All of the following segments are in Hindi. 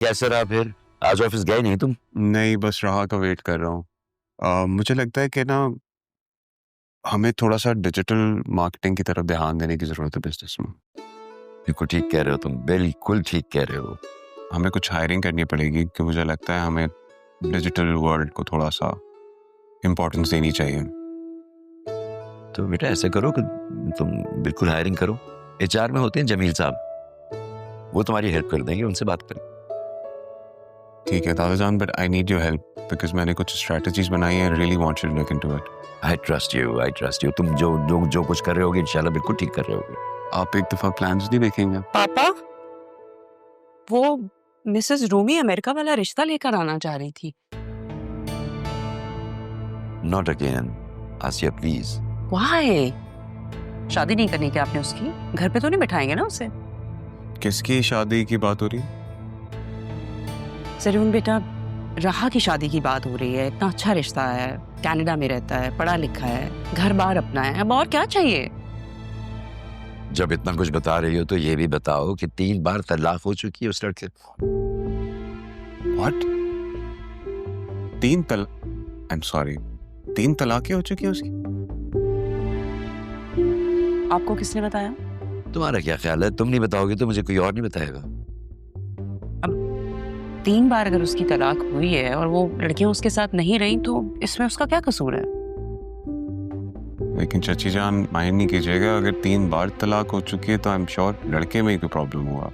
कैसे रहा फिर? आज ऑफिस गए नहीं तुम? नहीं, बस राह का वेट कर रहा हूँ। मुझे लगता है कि ना हमें थोड़ा-सा डिजिटल मार्केटिंग की तरफ ध्यान देने की ज़रूरत है बिज़नेस में। बिल्कुल ठीक कह रहे हो तुम, बिल्कुल ठीक कह रहे हो। हमें कुछ हायरिंग करनी पड़ेगी कि मुझे लगता है हमें डिजिटल वर्ल्ड को थोड़ा-सा इम्पोर्टेंस देनी चाहिए। तो बेटा ऐसे करो कि तुम बिल्कुल हायरिंग करो। एचआर में होते हैं जमील साहब, वो तुम्हारी हेल्प कर देंगे, उनसे बात करो। ठीक है दादाजान, but I need your help because मैंने कुछ स्ट्रैटेजीज़ बनाई हैं। I really want you to look into it. I trust you. तुम जो कुछ कर रहे होगे इंशाल्लाह बिल्कुल ठीक कर रहे होगे। आप एक दफ़ा प्लान्स नहीं देखेंगे? पापा, वो मिसेस रूमी अमेरिका वाला रिश्ता लेकर आना चाह रही थी। Not again Asiya please. Why? शादी नहीं करनी क्या आपने उसकी? घर पे तो नहीं बिठाएंगे ना उसे? किसकी शादी की बात हो रही है? जरूर बेटा, राहा की शादी की बात हो रही है। इतना अच्छा रिश्ता है, कनाडा में रहता है, पढ़ा लिखा है, घर बार अपना है, अब और क्या चाहिए? जब इतना कुछ बता रही हो तो ये भी बताओ कि 3 बार तलाक हो चुकी है उस लड़के को। व्हाट? 3 तलाकें हो चुकी हैं उसकी? आपको किसने बताया? तुम्हारा क्या ख्याल है? तुम नहीं बताओगे तो मुझे कोई और नहीं बताएगा। 3 बार अगर उसकी तलाक हुई है और वो लड़कियां उसके साथ नहीं रही तो इसमें उसका क्या कसूर है? लेकिन चची जान, माइंड नहीं कीजिएगा, अगर 3 बार तलाक हो चुकी है तो आई एम श्योर लड़के में ही कोई प्रॉब्लम हुआ।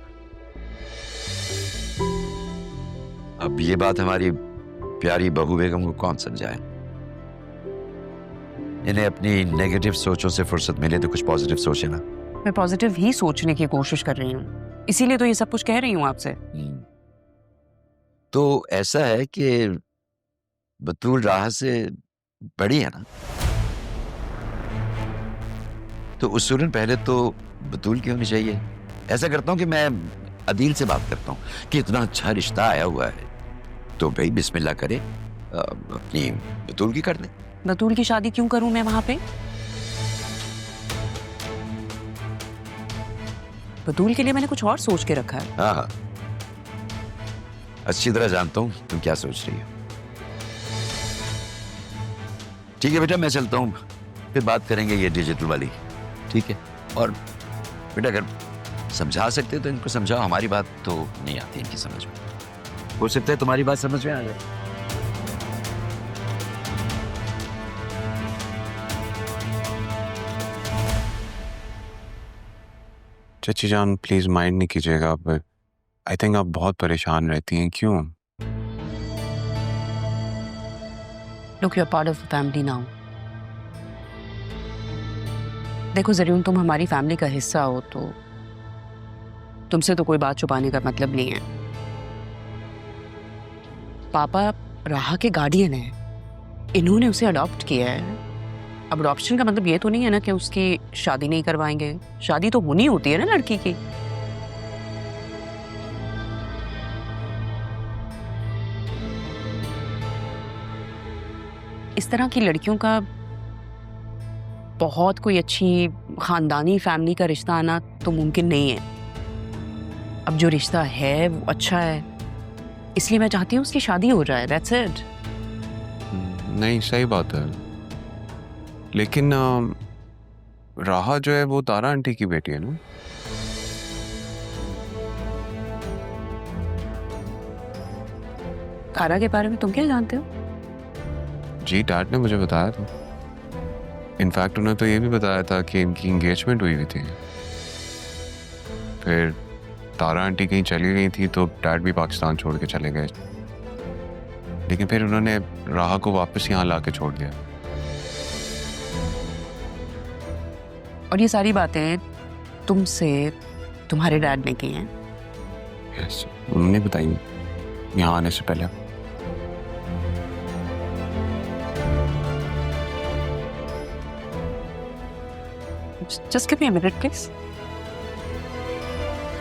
अब ये बात हमारी प्यारी बहू बेगम को कौन समझाए? इन्हें अपनी नेगेटिव सोचों से फुर्सत मिले तो कुछ पॉजिटिव सोचे ना। मैं पॉजिटिव ही सोचने की कोशिश कर रही हूँ, इसीलिए तो ये सब कुछ कह रही हूँ आपसे। तो ऐसा है कि बतूल राह से बड़ी है ना, तो उसूलन पहले तो बतूल की होनी चाहिए। ऐसा करता हूँ कि मैं अदील से बात करता हूँ कि इतना अच्छा रिश्ता आया हुआ है तो भाई बिस्मिल्लाह करे, अपनी बतूल की कर दे। बतूल की शादी क्यों करूं मैं वहां पे? बतूल के लिए मैंने कुछ और सोच के रखा है। हाँ, अच्छी तरह जानता हूँ तुम क्या सोच रही हो। ठीक है बेटा, मैं चलता हूँ, फिर बात करेंगे ये डिजिटल वाली। ठीक है? और बेटा अगर समझा सकते तो इनको समझाओ, हमारी बात तो नहीं आती इनकी समझ में। हो सकता है तुम्हारी बात समझ में आ जाए। चची जान प्लीज माइंड नहीं कीजिएगा, आप आई थिंक आप बहुत परेशान रहती हैं। क्यों? Look, you are part of the family now. देखो जरूर तुम हमारी फैमिली का हिस्सा हो तो तुमसे तो कोई बात छुपाने का मतलब नहीं है। पापा राह के गार्डियन हैं, इन्होंने उसे अडॉप्ट किया है। अब अडॉप्शन का मतलब ये तो नहीं है ना कि उसकी शादी नहीं करवाएंगे। शादी तो होनी होती है ना लड़की की। इस तरह की लड़कियों का बहुत कोई अच्छी खानदानी फैमिली का रिश्ता आना तो मुमकिन नहीं है। अब जो रिश्ता है वो अच्छा है, इसलिए मैं चाहती हूँ उसकी शादी हो जाए। That's it. नहीं, सही बात है, लेकिन राहा जो है वो तारा आंटी की बेटी है ना? तारा के बारे में तुम क्या जानते हो? जी, डैड ने मुझे बताया था। इनफैक्ट उन्होंने तो ये भी बताया था कि इनकी एंगेजमेंट हुई थी। फिर तारा आंटी कहीं चली गई थी तो डैड भी पाकिस्तान छोड़ के चले गए, लेकिन फिर उन्होंने राहा को वापस यहाँ ला के छोड़ दिया। और ये सारी बातें तुमसे तुम्हारे डैड ने की हैं? यस, उन्होंने बताई यहाँ आने से पहले। Just give me a minute, please.